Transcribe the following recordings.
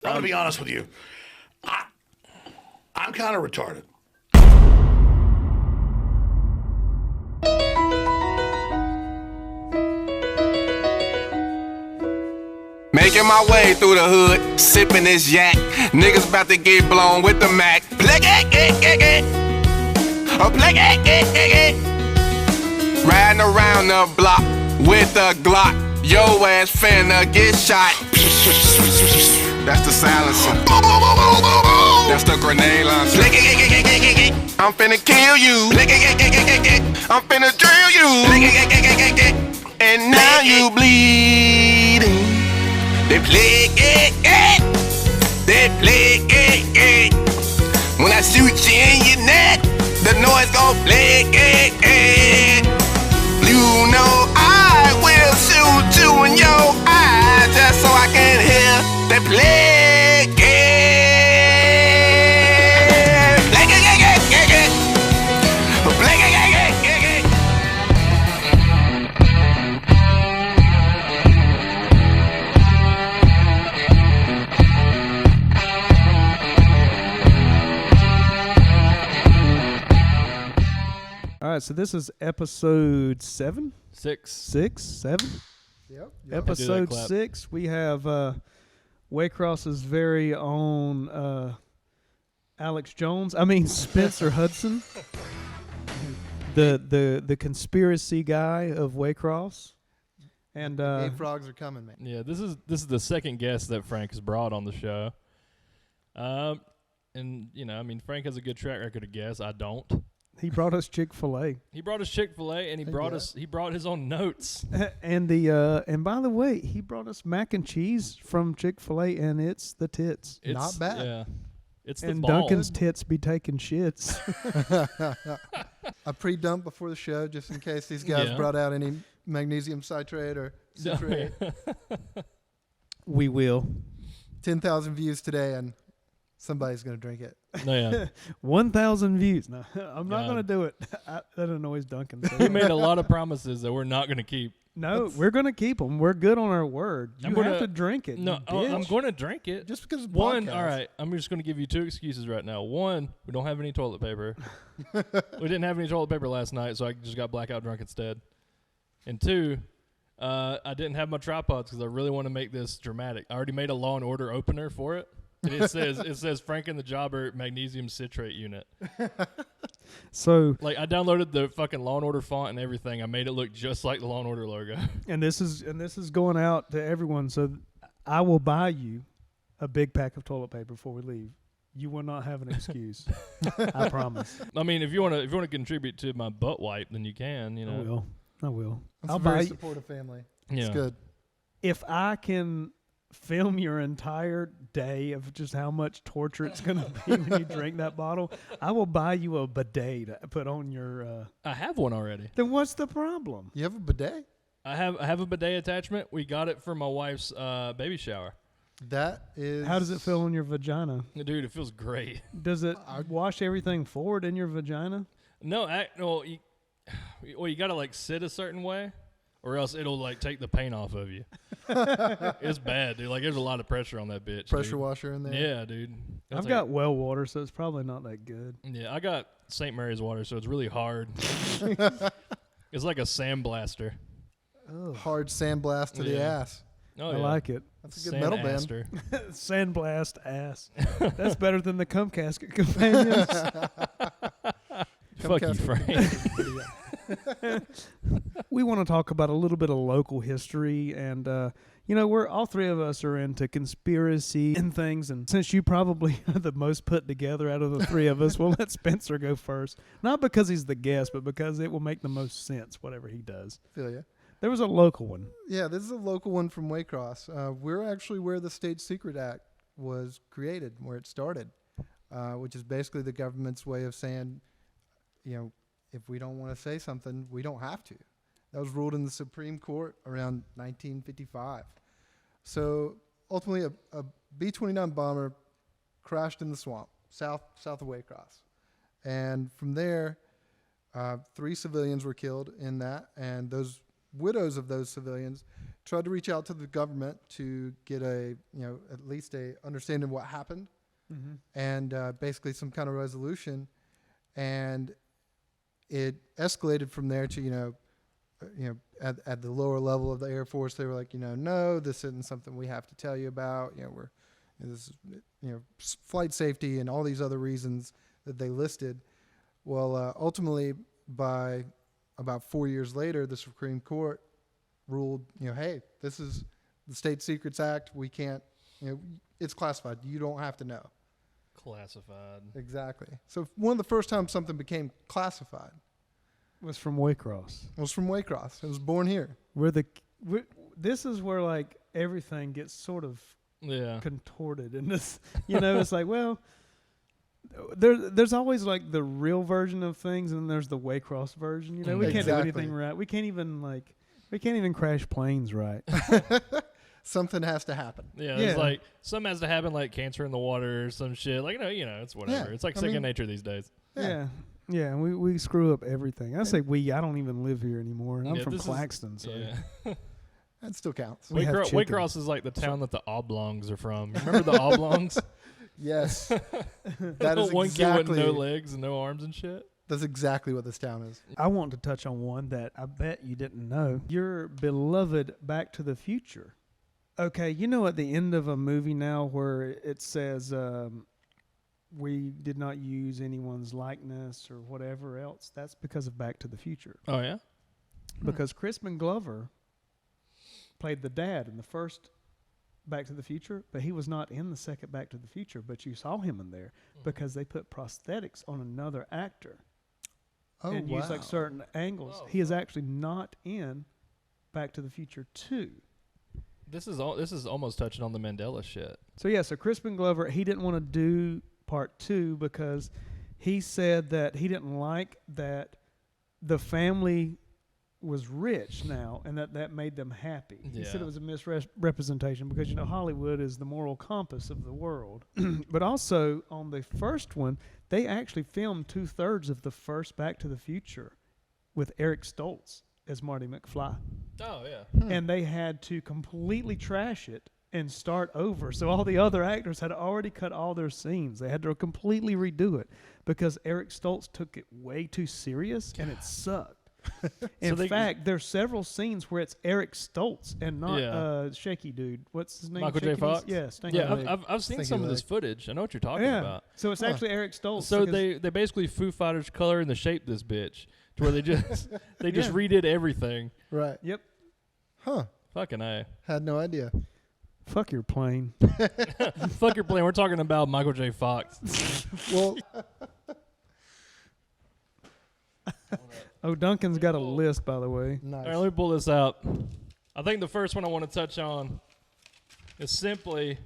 I'm going to be honest with you. I'm kind of retarded. Making my way through the hood, sipping this yak. Niggas about to get blown with the Mac. Riding around the block with a Glock. Yo ass finna get shot. That's the silencer. That's the grenade launcher. I'm finna kill you. I'm finna drill you. And now you bleeding. They play when I shoot you in your neck, the noise gon' play. You know I will shoot you in your eyes just so I can hear they play. All right, so this is episode 7? 6. 6? 7? Yep. Episode 6. We have Waycross's very own Spencer Hudson, the conspiracy guy of Waycross. And gay frogs are coming, man. Yeah, this is the second guest that Frank has brought on the show. And you know, I mean, Frank has a good track record of guests. I don't. He brought us Chick-fil-A. He brought us Chick-fil-A, and he brought his own notes. And by the way, he brought us mac and cheese from Chick-fil-A, and it's the tits. It's not bad. Yeah, it's and the ball. Duncan's tits be taking shits. I pre-dumped before the show just in case these guys brought out any magnesium citrate or citrate. We will. 10,000 views today, and somebody's going to drink it. No, yeah. 1,000 views. No, I'm not going to do it. That annoys Duncan. So. We made a lot of promises that we're not going to keep. No, we're going to keep them. We're good on our word. You have to drink it. No, I'm going to drink it. Just because of one, podcasts. all right, I'm just going to give you 2 excuses right now. One, we don't have any toilet paper. We didn't have any toilet paper last night, so I just got blackout drunk instead. And 2, I didn't have my tripods because I really want to make this dramatic. I already made a Law and Order opener for it. And it says Frank and the Jobber magnesium citrate unit. So like I downloaded the fucking Law and Order font and everything. I made it look just like the Law and Order logo. And this is going out to everyone. So I will buy you a big pack of toilet paper before we leave. You will not have an excuse. I promise. I mean, if you want to contribute to my butt wipe, then you can. You know. I will. I'll buy supportive family. Yeah. It's good. If I can film your entire day of just how much torture it's going to be when you drink that bottle, I will buy you a bidet to put on your... I have one already. Then what's the problem? You have a bidet? I have a bidet attachment. We got it for my wife's baby shower. That is... How does it feel in your vagina? Dude, it feels great. Does it wash everything forward in your vagina? No, you got to like sit a certain way. Or else it'll like take the paint off of you. It's bad, dude. Like there's a lot of pressure on that bitch. Pressure washer in there. Yeah, dude. I've got well water, so it's probably not that good. Yeah, I got St. Mary's water, so it's really hard. It's like a sandblaster. Oh. Hard sandblast to the ass. Oh, I like it. That's a good metal band. Sandblast ass. That's better than the cum casket companions. Fuck you, Frank. We want to talk about a little bit of local history, and we're all three of us are into conspiracy and things, and since you probably are the most put together out of the three of us, we'll let Spencer go first. Not because he's the guest, but because it will make the most sense, whatever he does. Feel ya. There was a local one. Yeah, this is a local one from Waycross. We're actually where the State Secret Act was created, where it started, which is basically the government's way of saying, if we don't want to say something, we don't have to. That was ruled in the Supreme Court around 1955. So ultimately, a B-29 bomber crashed in the swamp south of Waycross, and from there, 3 civilians were killed in that, and those widows of those civilians tried to reach out to the government to get a, at least a understanding of what happened, and basically some kind of resolution. And it escalated from there to, at the lower level of the Air Force, they were like, no, this isn't something we have to tell you about. This is, flight safety and all these other reasons that they listed. Well, ultimately, by about 4 years later, the Supreme Court ruled, hey, this is the State Secrets Act. We can't, it's classified. You don't have to know. Classified. Exactly. So one of the first times something became classified was from Waycross. It was from Waycross. It was born here. This is where like everything gets sort of contorted in this. It's like, well, there's always like the real version of things, and there's the Waycross version. We can't do anything right. We can't even crash planes right. Something has to happen. Yeah, it's like something has to happen, like cancer in the water or some shit. Like it's whatever. Yeah, it's like second nature these days. Yeah. Yeah, we screw up everything. I say I don't even live here anymore. I'm from Claxton, so that still counts. Waycross is like the town that the oblongs are from. Remember the oblongs? Yes. That is one kid with exactly no legs and no arms and shit. That's exactly what this town is. I want to touch on one that I bet you didn't know. Your beloved Back to the Future. Okay, at the end of a movie now where it says we did not use anyone's likeness or whatever else, that's because of Back to the Future. Oh, yeah? Because Crispin Glover played the dad in the first Back to the Future, but he was not in the second Back to the Future, but you saw him in there because they put prosthetics on another actor and used like certain angles. Oh, he is actually not in Back to the Future 2. This is almost touching on the Mandela shit. So Crispin Glover, he didn't want to do part 2 because he said that he didn't like that the family was rich now and that made them happy. He said it was a misrepresentation because, Hollywood is the moral compass of the world. But also on the first one, they actually filmed 2/3 of the first Back to the Future with Eric Stoltz as Marty McFly. Oh, yeah. And they had to completely trash it and start over. So all the other actors had already cut all their scenes. They had to completely redo it because Eric Stoltz took it way too serious and it sucked. In fact, there's several scenes where it's Eric Stoltz and not Shaky Dude. What's his name? Michael J. Fox? Yeah, I've seen some of this footage. I know what you're talking about. So it's actually Eric Stoltz. So they basically Foo Fighters color and the shape this bitch to where they just redid everything. Right. Yep. Huh. Fucking A. Had no idea. Fuck your plane. Fuck your plane. We're talking about Michael J. Fox. Well, Duncan's got a list, by the way. nice. All right, let me pull this out. I think the first one I want to touch on is simply,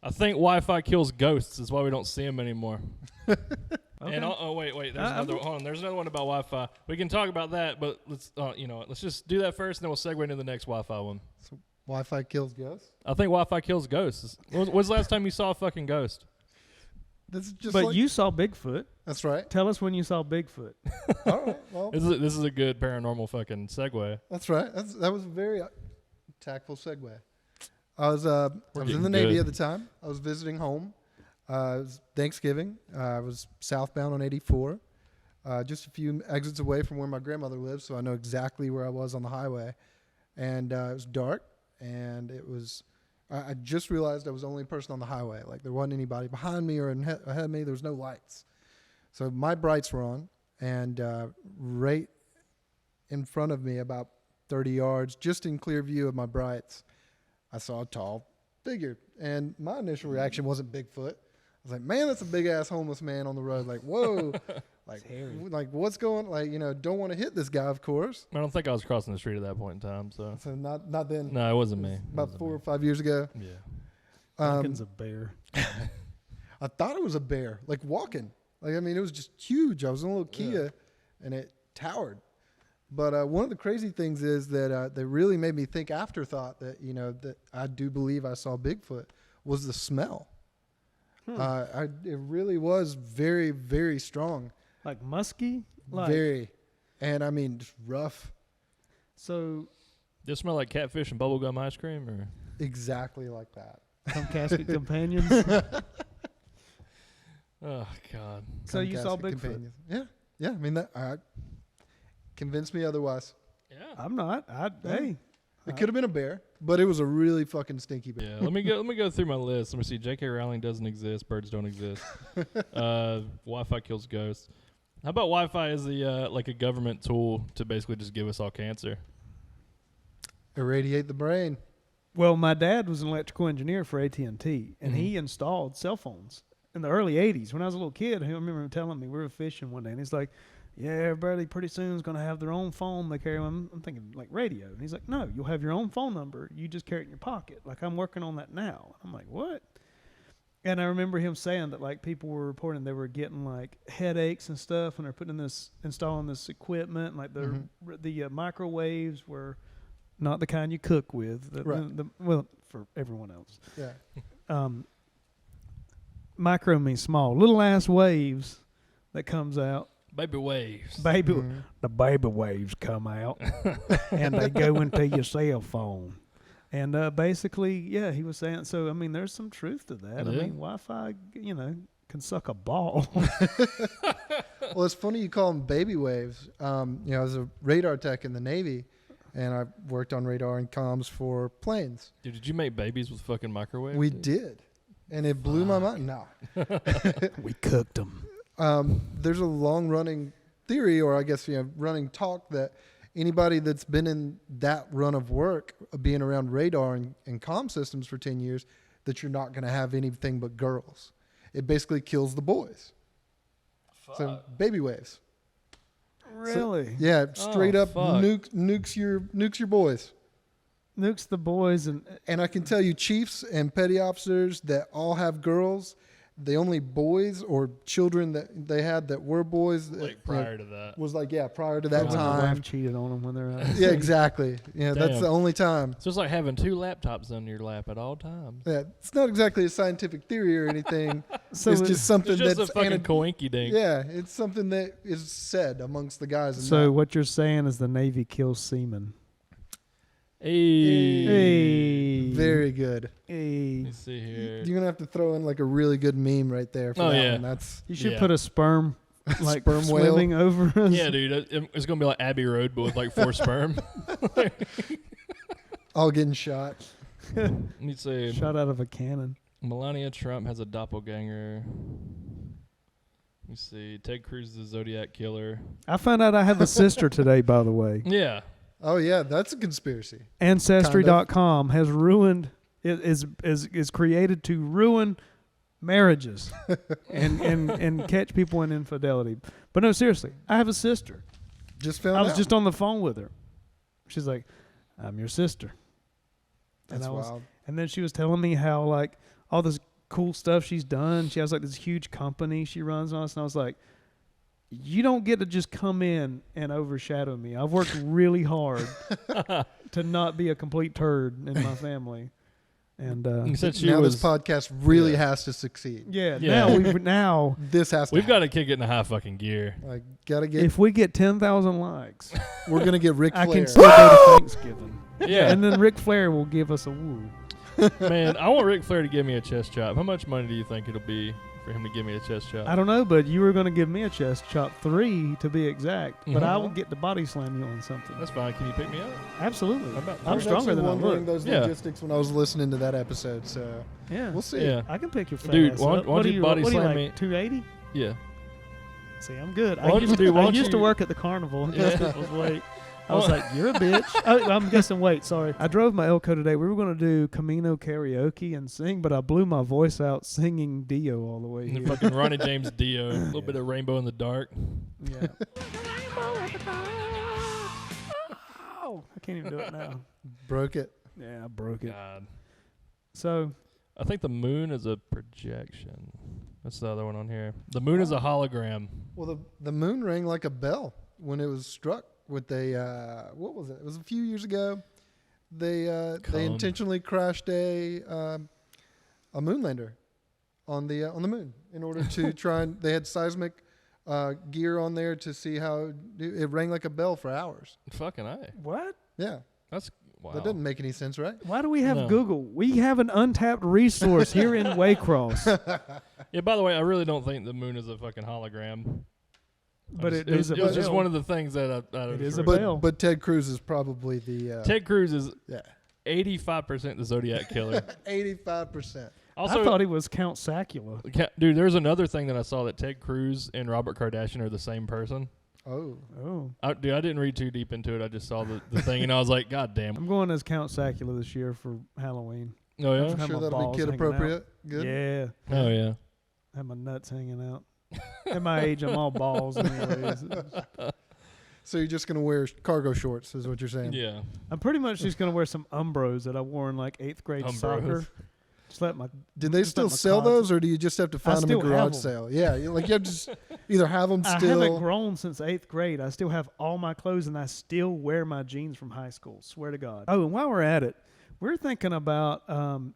I think Wi-Fi kills ghosts. Is why we don't see them anymore. Okay. And wait. There's another. Hold on. There's another one about Wi-Fi. We can talk about that, but let's let's just do that first, and then we'll segue into the next Wi-Fi one. So Wi-Fi kills ghosts? I think Wi-Fi kills ghosts. When's the last time you saw a fucking ghost? This is just But you saw Bigfoot. That's right. Tell us when you saw Bigfoot. All right. Well, This is a good paranormal fucking segue. that's right. That was a very tactful segue. I was in the getting Navy good. at the time. I was visiting home. It was Thanksgiving. I was southbound on 84, just a few exits away from where my grandmother lives, so I know exactly where I was on the highway. And it was dark, and it was. I just realized I was the only person on the highway. Like there wasn't anybody behind me or ahead of me. There was no lights, so my brights were on, and right in front of me, about 30 yards, just in clear view of my brights, I saw a tall figure. And my initial reaction wasn't Bigfoot. I was like, man, that's a big ass homeless man on the road. Like, whoa, like what's going? Like, don't want to hit this guy, of course. I don't think I was crossing the street at that point in time. So not then. no, it wasn't me. About 4 or 5 years ago. Yeah. Duncan's a bear. I thought it was a bear, like walking. Like, I mean, it was just huge. I was in a little Kia, and it towered. But one of the crazy things is that really made me think afterthought that, that I do believe I saw Bigfoot was the smell. It really was very, very strong. Like musky? Very. And I mean, just rough. So Does it smell like catfish and bubblegum ice cream, or? Exactly like that. Some casket companions. Oh God. So you saw Casket Bigfoot? companions. Yeah. I mean, that convinced me otherwise. Yeah. I'm not. Hey. It could have been a bear, but it was a really fucking stinky bear. Yeah. Let me go through my list. Let me see. J.K. Rowling doesn't exist. Birds don't exist. Wi-Fi kills ghosts. How about Wi-Fi as the like a government tool to basically just give us all cancer? Irradiate the brain. Well, my dad was an electrical engineer for AT&T, and he installed cell phones in the early 80s. When I was a little kid, I remember him telling me we were fishing one day, and he's like, yeah, everybody pretty soon is going to have their own phone they carry. I'm thinking, like, radio. And he's like, no, you'll have your own phone number. You just carry it in your pocket. Like, I'm working on that now. I'm like, what? And I remember him saying that, like, people were reporting they were getting, like, headaches and stuff when they're installing this equipment. Like, the microwaves were not the kind you cook with. Well, for everyone else. Yeah. Micro means small. Little ass waves that comes out. Baby waves. The baby waves come out and they go into your cell phone. And basically, yeah, he was saying, so, I mean, there's some truth to that. Yeah. I mean, Wi-Fi, can suck a ball. Well, it's funny you call them baby waves. I was a radar tech in the Navy, and I worked on radar and comms for planes. Dude, did you make babies with fucking microwaves? We did. And it blew my mind. No. We cooked them. There's a long-running theory, or I guess running talk, that anybody that's been in that run of work, being around radar and comm systems for 10 years, that you're not going to have anything but girls. It basically kills the boys. Fuck. So baby waves. Really? So, yeah, straight up fuck. nukes your boys. Nukes the boys. And I can tell you, chiefs and petty officers that all have girls, the only boys or children that they had that were boys, like prior to that, was like, prior to that When the time. wife cheated on them when they're out. Yeah, exactly. Yeah, that's Damn. the only time. so it's like having two laptops on your lap at all times. Yeah, it's not exactly a scientific theory or anything. So it's just something It's just that's a fucking coinky dink. yeah, it's something that is said amongst the guys. So what you're saying is the Navy kills seamen. Hey. Very good. Hey. Let's see here. You're gonna have to throw in like a really good meme right there for that one. That's You should Yeah. put a sperm like Sperm whale. swimming over us. Yeah, dude. It's gonna be like Abbey Road, but with like 4 sperm. all getting shot. Let me see. Shot out of a cannon. Melania Trump has a doppelganger. Let me see. Ted Cruz is the Zodiac killer. I found out I have a sister today, by the way. Yeah. Oh yeah, that's a conspiracy. Ancestry.com has ruined is created to ruin marriages and catch people in infidelity. But no, seriously, I have a sister. Just found I was out. just on the phone with her. She's like, "I'm your sister." That's wild. And then she was telling me how like all this cool stuff she's done. She has like this huge company she runs on us, and I was like, you don't get to just come in and overshadow me. I've worked really hard to not be a complete turd in my family. And You said she now was. this podcast really has to succeed. Yeah. now This has to We've got to kick it in a high fucking gear. like gotta get if we get 10,000 likes, we're gonna get Ric I Flair. can still go to Thanksgiving. Yeah. And then Ric Flair will give us a woo. Man, I want Ric Flair to give me a chest chop. How much money do you think it'll be for him to give me a chest chop? I don't know, but you were going to give me a chest chop 3 to be exact. But Mhm. I will get to body slam you on something. That's fine. Can you pick me up? Absolutely. How about I I'm was stronger actually than I wondering look. those Yeah. logistics when I was listening to that episode. So Yeah. we'll see. Yeah. I can pick your fat Dude, ass why up. don't you body what are you, slam like, me? 280? Yeah. See, I'm good. Why don't you do- why I don't used to you- work at the carnival and Yeah. guess people's weight. I was like, you're a bitch. I'm guessing weight, sorry. I drove my Elko today. We were going to do Camino karaoke and sing, but I blew my voice out singing Dio all the way And here. fucking Ronnie James Dio. A little bit of Rainbow in the Dark. Yeah. Oh, I can't even do it now. Broke it. Yeah, I broke it. God. So, I think the moon is a projection. That's the other one on here. The moon is a hologram. Well, the moon rang like a bell when it was struck with a what was it? It was a few years ago. They Come. intentionally crashed a moonlander on the moon in order to try and they had seismic gear on there to see how it rang like a bell for hours. Fucking A. what? Yeah. That's Wow. That doesn't make any sense, right? Why do we have No. Google? We have an untapped resource here in Waycross. Yeah, by the way, I really don't think the moon is a fucking hologram. But it was is a just bell. one of the things that I It was is a reading. bell. But Ted Cruz is probably the Ted Cruz is yeah 85% the Zodiac killer. 85%. Also, I thought he was Count Sacula. dude, there's another thing that I saw that Ted Cruz and Robert Kardashian are the same person. Oh, Oh, Dude, I didn't read too deep into it. I just saw the thing and I was like, God damn. I'm going as Count Sacula this year for Halloween. Oh yeah. Have I'm sure my that'll balls be kid hanging appropriate. Good. Yeah, Oh yeah. have my nuts hanging out. At my age, I'm all balls anyways. So you're just gonna wear cargo shorts, is what you're saying? Yeah. I'm pretty much just gonna wear some Umbros that I wore in like 8th grade soccer. Just let my Did they Just still let my sell cards- those, or do you just have to find them still at garage have 'em. sale? Yeah, like you have to just either have them I still. haven't grown since 8th grade. I still have all my clothes, and I still wear my jeans from high school. Swear to God. Oh, and while we're at it, we're thinking about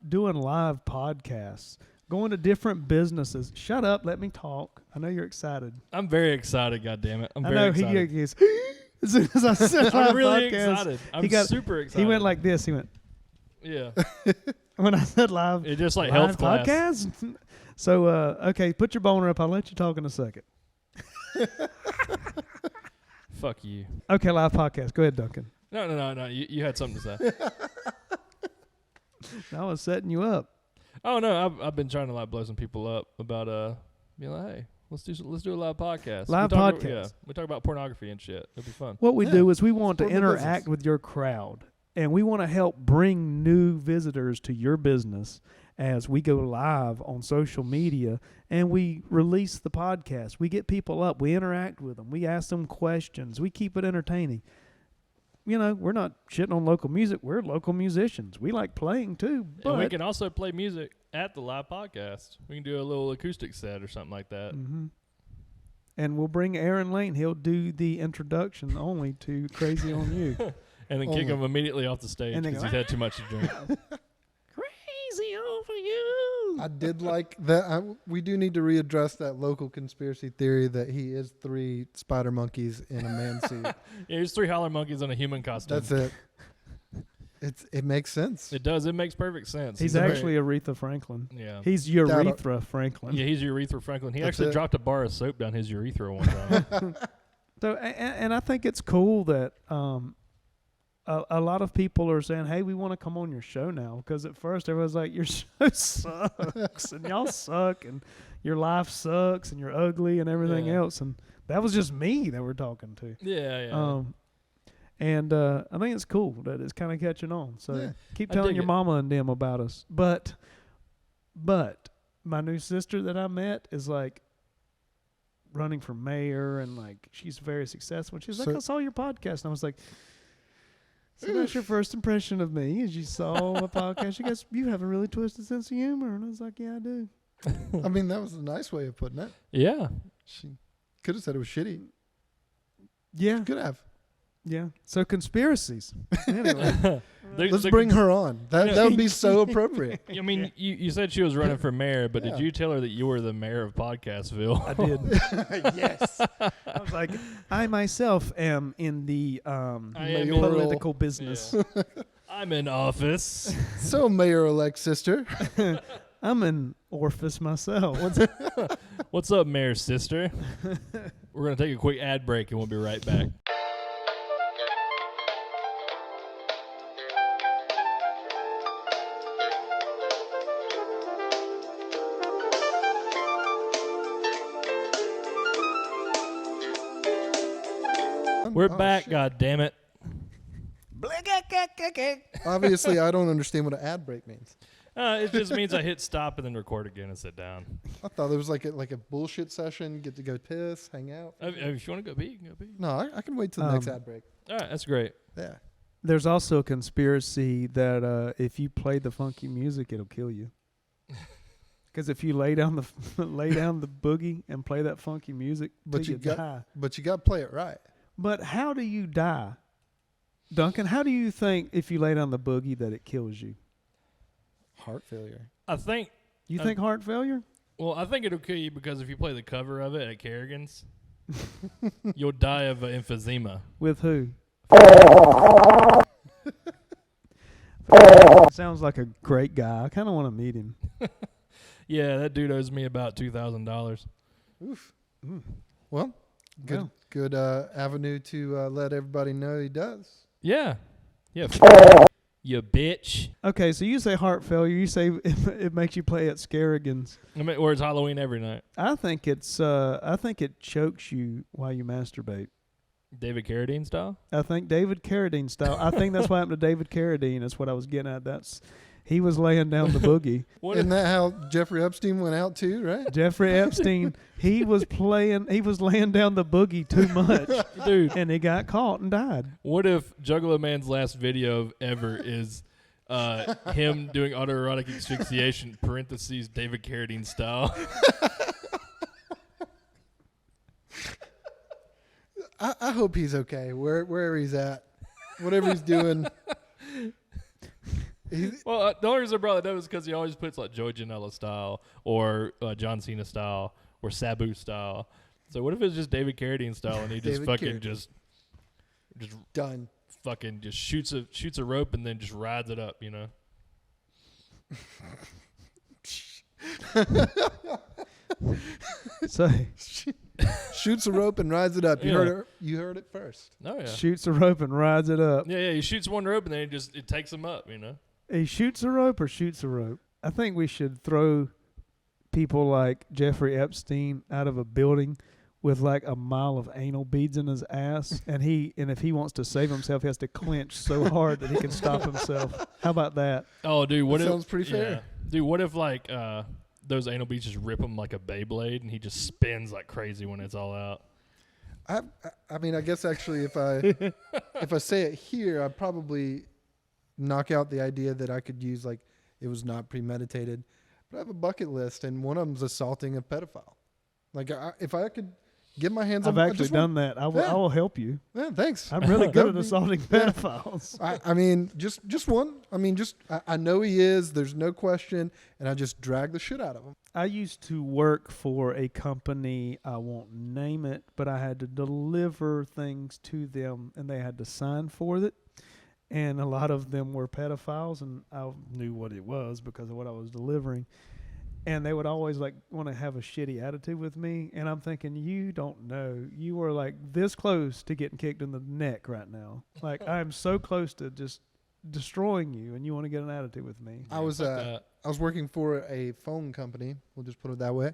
doing live podcasts, going to different businesses. Shut up, let me talk. I know you're excited. I'm very excited, God damn it. I'm I very know excited. he is. As soon as I said live I'm really podcast, excited. I'm got- super excited. he went like this. He went Yeah. when I said live. It just like live health class. podcast. So okay, put your boner up. I'll let you talk in a second. Fuck you. Okay, live podcast. Go ahead, Duncan. No. You had something to say. I was setting you up. Oh no, I've been trying to like blow some people up about being like, hey, let's do a live podcast. Live We talk podcast. yeah, we talk about pornography and shit. It'll be fun. What we Yeah, do is we want to support the business. interact with your crowd, and we want to help bring new visitors to your business as we go live on social media and we release the podcast. We get people up, we interact with them, we ask them questions, we keep it entertaining. You know, we're not shitting on local music. We're local musicians. We like playing too, but And we can also play music at the live podcast. We can do a little acoustic set or something like that. And we'll bring Aaron Lane. He'll do the introduction only to Crazy on You. And then kick Only. him immediately off the stage And then because go, he's had too much to drink. Crazy over you. I did like that. We do need to readdress that local conspiracy theory that he is 3 spider monkeys in a man suit. Yeah, there's 3 holler monkeys in a human costume. That's it. It makes sense. It does. It makes perfect sense. He's a very- actually Aretha Franklin. Yeah. He's Urethra Franklin. Yeah, he's urethra Franklin. He That's actually it. dropped a bar of soap down his urethra one time. So, and I think it's cool that a lot of people are saying, "Hey, we want to come on your show now." Because at first everyone's like, "Your show sucks, and y'all suck, and your life sucks, and you're ugly, and everything Yeah. else." And that was just me that we're talking to. Yeah. And I think it's cool that it's kind of catching on. So Yeah. keep I telling dig your it. mama and them about us. But my new sister that I met is like running for mayor, and like she's very successful. And she's like, So- "I saw your podcast," and I was like, "So that's your first impression of me? Is you saw my podcast?" She goes, "You have a really twisted sense of humor," and I was like, "Yeah, I do." I mean, that was a nice way of putting it. yeah. She could have said it was shitty. Yeah, Could have. yeah. So conspiracies. Anyway, Let's bring her on. That would be so appropriate. I mean, you said she was running for mayor, but Yeah. did you tell her that you were the mayor of Podcastville? I did. Yes. I was like, I myself am in the I am in- political business. Yeah. I'm in office. So, Mayor-elect sister. I'm an orifice myself. What's up, Mayor Sister? We're going to take a quick ad break and we'll be right back. We're Oh, back, shit. God damn it. Obviously, I don't understand what an ad break means. It just means I hit stop and then record again and sit down. I thought it was like a bullshit session. Get to go piss, hang out. If you want to go pee, you can go pee. No, I can wait till the next ad break. All right, that's great. Yeah. There's also a conspiracy that if you play the funky music, it'll kill you. Because if you lay down the boogie and play that funky music, But till you you got- die. But you got to play it right. But how do you die, Duncan? How do you think if you lay down the boogie that it kills you? Heart failure. I think, You think heart failure? well, I think it'll kill you because if you play the cover of it at Kerrigan's, you'll die of emphysema. With who? Sounds like a great guy. I kind of want to meet him. Yeah, that dude owes me about $2,000. Oof. Well, good avenue to let everybody know he does. Yeah. Yeah. You bitch. Okay, so you say heart failure. You say it makes you play at Scarrigan's. I mean, or it's Halloween every night. I think it chokes you while you masturbate. David Carradine style? I think David Carradine style. I think that's what happened to David Carradine. That's what I was getting at. He was laying down the boogie. Isn't that how Jeffrey Epstein went out too, right? Jeffrey Epstein, he was laying down the boogie too much. Dude. And he got caught and died. What if Juggalo Man's last video ever is him doing autoerotic asphyxiation, parentheses, David Carradine style? I hope he's okay wherever he's at, whatever he's doing. Well, the only reason I brought it up is because he always puts like Joey Janela style or John Cena style or Sabu style. So what if it's just David Carradine style and he just fucking just done, fucking just shoots a rope and then just rides it up, you know? So shoots a rope and rides it up. You heard it first. Oh yeah. Shoots a rope and rides it up. Yeah. He shoots one rope and then it takes him up, you know? He shoots a rope or shoots a rope. I think we should throw people like Jeffrey Epstein out of a building with like a mile of anal beads in his ass, and if he wants to save himself, he has to clench so hard that he can stop himself. How about that? Oh, dude, what if sounds pretty fair. Dude, what if like those anal beads just rip him like a Beyblade, and he just spins like crazy when it's all out? I mean, I guess actually, if I say it here, I'd probably knock out the idea that I could use like it was not premeditated. But I have a bucket list, and one of them's assaulting a pedophile. Like if I could get my hands on, I've actually done that. I will help you. Yeah, thanks. I'm really good at assaulting pedophiles. I mean, just one. I mean, I know he is. There's no question, and I just drag the shit out of him. I used to work for a company, I won't name it, but I had to deliver things to them, and they had to sign for it. And a lot of them were pedophiles, and I knew what it was because of what I was delivering. And they would always like want to have a shitty attitude with me. And I'm thinking, you don't know. You were like this close to getting kicked in the neck right now. Like I'm so close to just destroying you, and you want to get an attitude with me. I was working for a phone company. We'll just put it that way.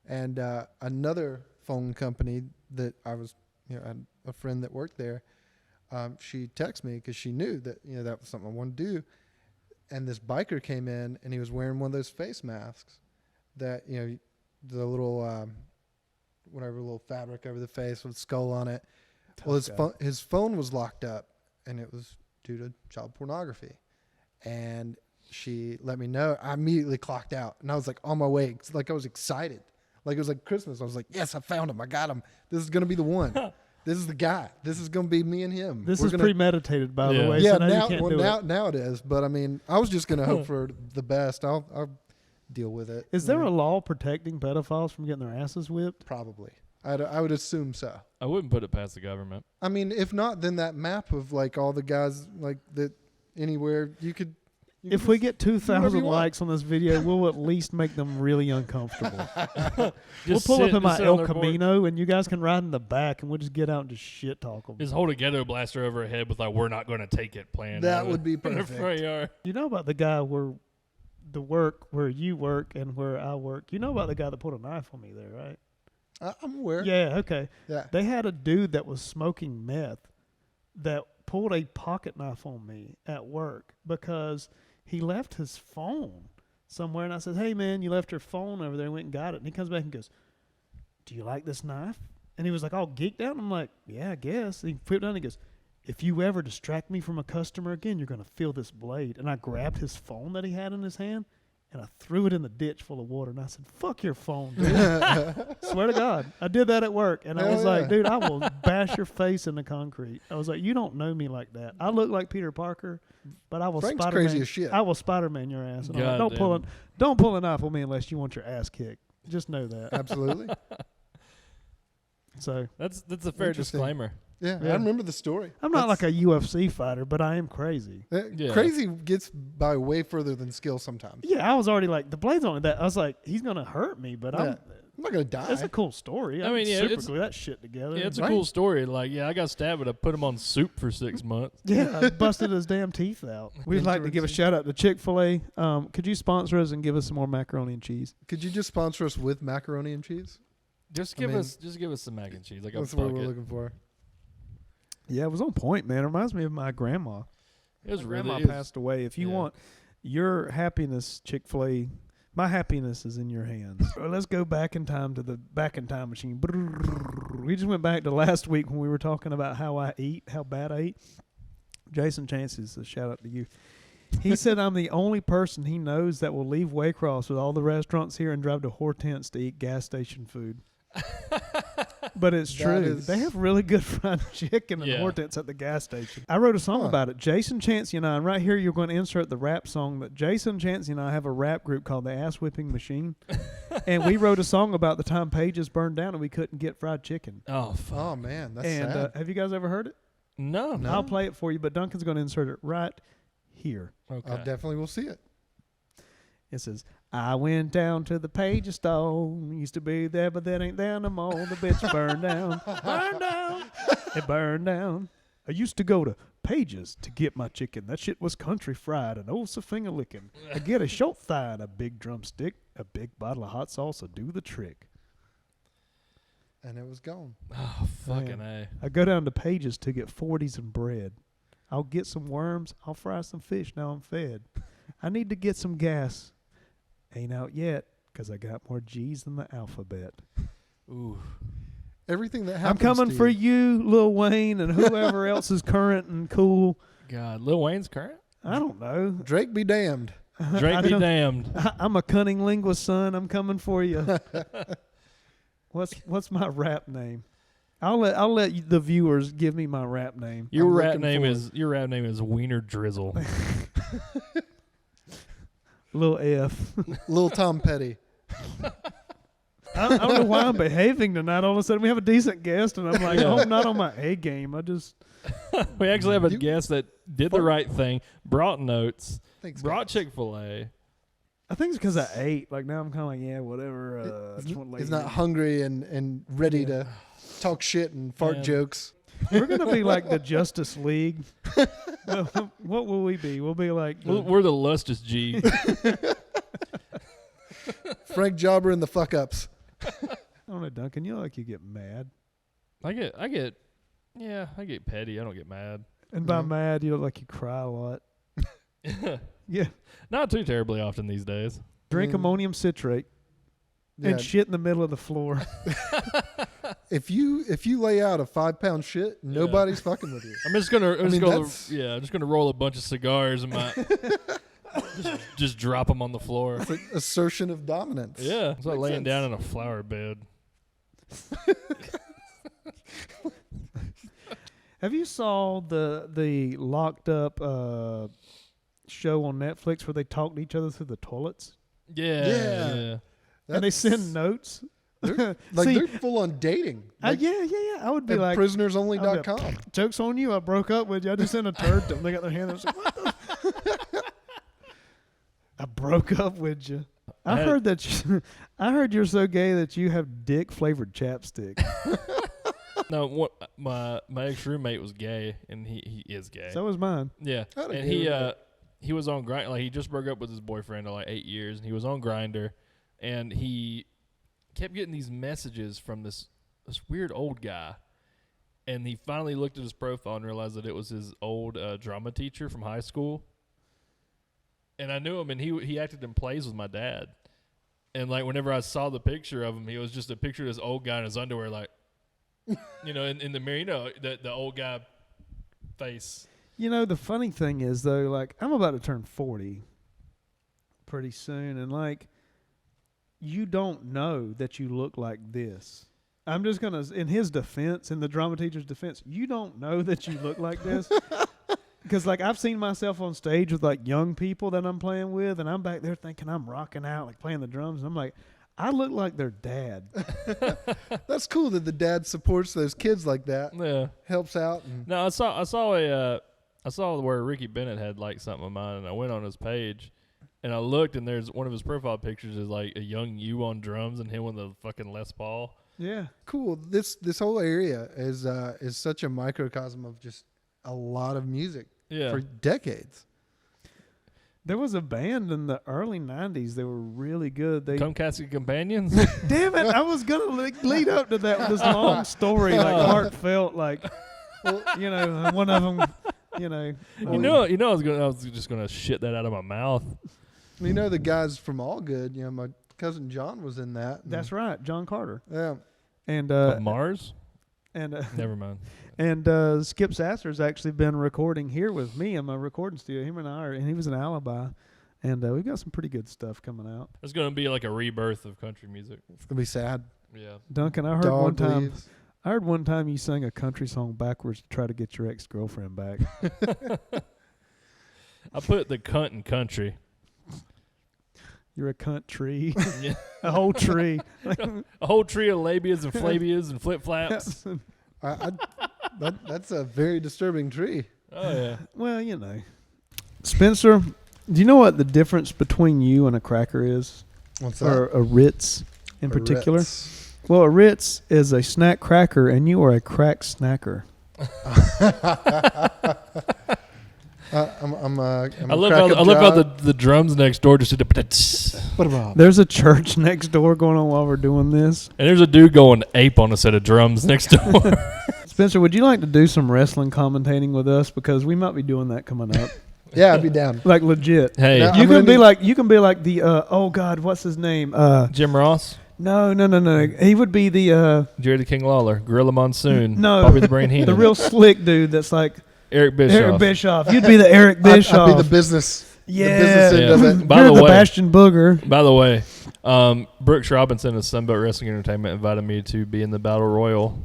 And another phone company that I was, I had a friend that worked there. She texted me because she knew that that was something I wanted to do. And this biker came in, and he was wearing one of those face masks that the little whatever little fabric over the face with a skull on it. Well, his phone was locked up, and it was due to child pornography. And she let me know. I immediately clocked out, and I was like on my way. Like I was excited, like it was like Christmas. I was like, yes, I found him. I got him. This is gonna be the one. This is the guy. This is going to be me and him. This is premeditated, by the way. Yeah, so now you can't do it. Now it is. But I mean, I was just going to hope for the best. I'll deal with it. Is there a law protecting pedophiles from getting their asses whipped? Probably. I would assume so. I wouldn't put it past the government. I mean, if not, then that map of like all the guys like that anywhere you could. If we get 2,000 likes on this video, we'll at least make them really uncomfortable. We'll pull up in my El Camino, and you guys can ride in the back, and we'll just get out and just shit talk them. Just hold a ghetto blaster over our head with like, we're not going to take it plan. That would be perfect. In the front yard. You know about the guy where you work and where I work? You know about the guy that put a knife on me there, right? I'm aware. Yeah, okay. Yeah. They had a dude that was smoking meth that pulled a pocket knife on me at work because he left his phone somewhere, and I said, hey, man, you left your phone over there. And went and got it. And he comes back and goes, do you like this knife? And he was like all geeked out. And I'm like, yeah, I guess. And he put it down and he goes, if you ever distract me from a customer again, you're going to feel this blade. And I grabbed his phone that he had in his hand, and I threw it in the ditch full of water. And I said, fuck your phone, dude. Swear to God. I did that at work. And I was like, dude, I will bash your face in the concrete. I was like, you don't know me like that. I look like Peter Parker, but I will Frank's Spider-Man. crazy as shit. I will Spider-Man your ass. And I'm like, don't pull a knife on me unless you want your ass kicked. Just know that. Absolutely. So that's a fair disclaimer. Yeah, Yeah. I remember the story. I'm not like a UFC fighter, but I am crazy. Yeah. Crazy gets by way further than skill sometimes. Yeah, I was already like, the blade's only that. I was like, he's going to hurt me, but Yeah. I'm not gonna die. it's a cool story. I mean, yeah, super it's- glue that shit together. Yeah, it's a Right. cool story. Like, yeah, I got stabbed, but I put him on soup for 6 months. Yeah, I busted his damn teeth out. We'd like to give a shout out to Chick-fil-A. Could you sponsor us and give us some more macaroni and cheese? Could you just sponsor us with macaroni and cheese? Just I give mean, us some mac and cheese. Like, That's a what we're bucket. looking for. Yeah, it was on point, man. It reminds me of my grandma. It was My really. grandma it was- passed away. If you yeah. want your happiness, Chick-fil-A, my happiness is in your hands. Well, let's go back in time to the back in time machine. We just went back to last week when we were talking about how I eat, how bad I eat. Jason Chances, a shout out to you. He said I'm the only person he knows that will leave Waycross with all the restaurants here and drive to Hortense to eat gas station food. But it's That true. is- They have really good fried chicken and Yeah. Hortense at the gas station. I wrote a song Huh. about it. Jason Chancey and I, and right here you're going to insert the rap song that Jason Chancey and I have a rap group called the Ass Whipping Machine. And we wrote a song about the time Pages burned down and we couldn't get fried chicken. Oh, fuck. Oh man, that's and sad. have you guys ever heard it? No. No. I'll play it for you, but Duncan's going to insert it right here. Okay. I definitely will see it. It says, I went down to the Pages store. Used to be there, but that ain't there no more. The bitch burned down. Burned down. It burned down. I used to go to Pages to get my chicken. That shit was country fried and oh so finger licking. I get a short thigh and a big drumstick. A big bottle of hot sauce will do the trick. And it was gone. Oh, fucking Man. A. I go down to Pages to get 40s and bread. I'll get some worms. I'll fry some fish. Now I'm fed. I need to get some gas. Ain't out yet because I got more G's than the alphabet. Ooh. Everything that I'm happens coming to for you. you, Lil Wayne, and whoever else is current and cool. God, Lil Wayne's current? I don't know. Drake be damned. Drake I be don't- damned. I'm a cunning linguist, son. I'm coming for you. What's my rap name? I'll let the viewers give me my rap name. Your I'm rap looking name forward. is Wiener Drizzle. Lil F. Lil Tom Petty. I don't know why I'm behaving tonight. All of a sudden, we have a decent guest, and I'm like, Yeah. oh, I'm not on my A game. We actually have a You- guest that did the right thing, brought notes, Thanks, brought guys. Chick-fil-A. I think it's because I ate. Like now, I'm kind of like, yeah, whatever. I just want to He's lay not down. hungry and ready Yeah. to talk shit and fart Man. jokes. We're gonna be like the Justice League. What will we be? We'll be like the, We're the Lustus G. Frank Jobber and the fuck ups. I don't know, Duncan. You look like you get mad, I get petty. I don't get mad. and by Mhm. mad, you look like you cry a lot. Yeah, Not too terribly often these days. drink Mm. ammonium citrate Yeah. and shit in the middle of the floor. If you lay out a 5-pound shit, nobody's fucking with you. I'm just gonna, mean, that's- I'm just gonna roll a bunch of cigars and my just drop them on the floor. It's an assertion of dominance. Yeah, it's like Makes laying sense. down in a flower bed. Have you saw the locked up show on Netflix where they talk to each other through the toilets Yeah, Yeah. yeah. and they send notes? Like See, they're full on dating. Like yeah. I would be at like, prisonersonly.com. joke's on you. I broke up with you. I just sent a turd to them. They got their hand up. What the? I broke up with you. I had- heard that. I heard you're so gay that you have dick flavored chapstick. No, what my ex roommate was gay, and he is gay. So was mine. Yeah, I'd and agree with he was on Grindr. Like he just broke up with his boyfriend of like 8 years, and he was on Grindr, and he kept getting these messages from this weird old guy, and he finally looked at his profile and realized that it was his old drama teacher from high school. And I knew him, and he acted in plays with my dad, and like whenever I saw the picture of him, he was just a picture of this old guy in his underwear, like you know, in the mirror, you know, the old guy face. You know, the funny thing is though, like I'm about to turn 40 pretty soon, and like you don't know that you look like this. I'm just gonna, in his defense, in the drama teacher's defense, you don't know that you look like this. Because, like, I've seen myself on stage with, like, young people that I'm playing with, and I'm back there thinking I'm rocking out, like, playing the drums. And I'm like, I look like their dad. That's cool that the dad supports those kids like that. Yeah. Helps out. And No, I saw where Ricky Bennett had liked something of mine, and I went on his page, and I looked, and there's one of his profile pictures is like a young you on drums and him with a fucking Les Paul. Yeah. cool. This whole area is such a microcosm of just a lot of music for decades. There was a band in the early 90s. They were really good. They Come Casket Companions? Damn it. I was going to lead up to that with this long story, like heartfelt, like, you know, one of them, you know. I was just gonna shit that out of my mouth. You know the guys from All Good. You know, my cousin John was in that. That's right, John Carter. Yeah. And Mars? and Never mind. and Skip Sasser's actually been recording here with me in my recording studio. Him and I and he was in Alibi, and we've got some pretty good stuff coming out. It's gonna be like a rebirth of country music. It's gonna be sad. Yeah. Duncan, I heard Dog one time. leaves. I heard one time you sang a country song backwards to try to get your ex-girlfriend back. I put the cunt in country. You're a cunt tree. Yeah. A whole tree. A whole tree of labias and flabias and flip flaps. That's a very disturbing tree. Oh yeah. Well, you know. Spencer, do you know what the difference between you and a cracker is? What's that? Or a Ritz in A particular? Ritz. Well, a Ritz is a snack cracker, and you are a crack snacker. I love how the drums next door just did. There's a church next door going on while we're doing this. And there's a dude going ape on a set of drums next door. Spencer, would you like to do some wrestling commentating with us? Because we might be doing that coming up. Yeah, I'd be down. Like legit. Hey, No, You I'm can be gonna like the oh God, what's his name? Jim Ross, No. He would be the Jerry the King Lawler, Gorilla Monsoon, No. Bobby the Brain Heenan, the real slick dude that's like Eric Bischoff. Eric Bischoff. You'd be the Eric Bischoff. I'd be the business. Yeah. The business end of it. By You're the the way- Bastion Booger. By the way, Brooks Robinson of Sunbelt Wrestling Entertainment invited me to be in the Battle Royal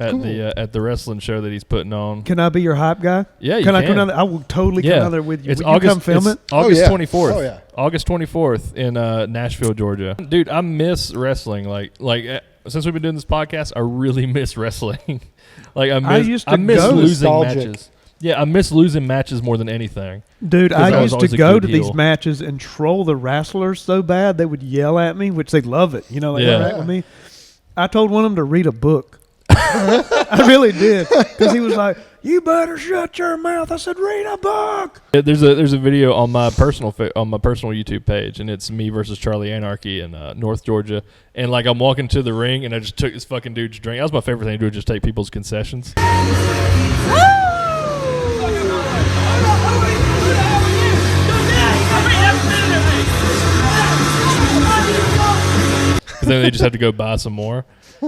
at Cool. the wrestling show that he's putting on. Can I be your hype guy? Yeah, you Can I can. come down there? I will totally come down there with you. It's Will August, you come film it's it? August Oh, yeah. 24th. Oh, yeah. August 24th in Nashville, Georgia. Dude, I miss wrestling. Like since we've been doing this podcast, I really miss wrestling. Like I miss to miss go. losing Nostalgic. matches. Yeah, I miss losing matches more than anything. Dude, 'Cause I I was used always to a go good to these heel. matches and troll the wrestlers so bad they would yell at me, which they love it. You know, they Yeah. interact with me. I told one of them to read a book. I really did, because he was like, "You better shut your mouth." I said, "Read a book." Yeah, there's a video on my personal YouTube page, and it's me versus Charlie Anarchy in North Georgia. And like I'm walking to the ring, and I just took this fucking dude's drink. That was my favorite thing to do, just take people's concessions. Because then they just had to go buy some more.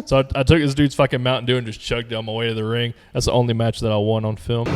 So I took this dude's fucking Mountain Dew and just chugged it on my way to the ring. That's the only match that I won on film.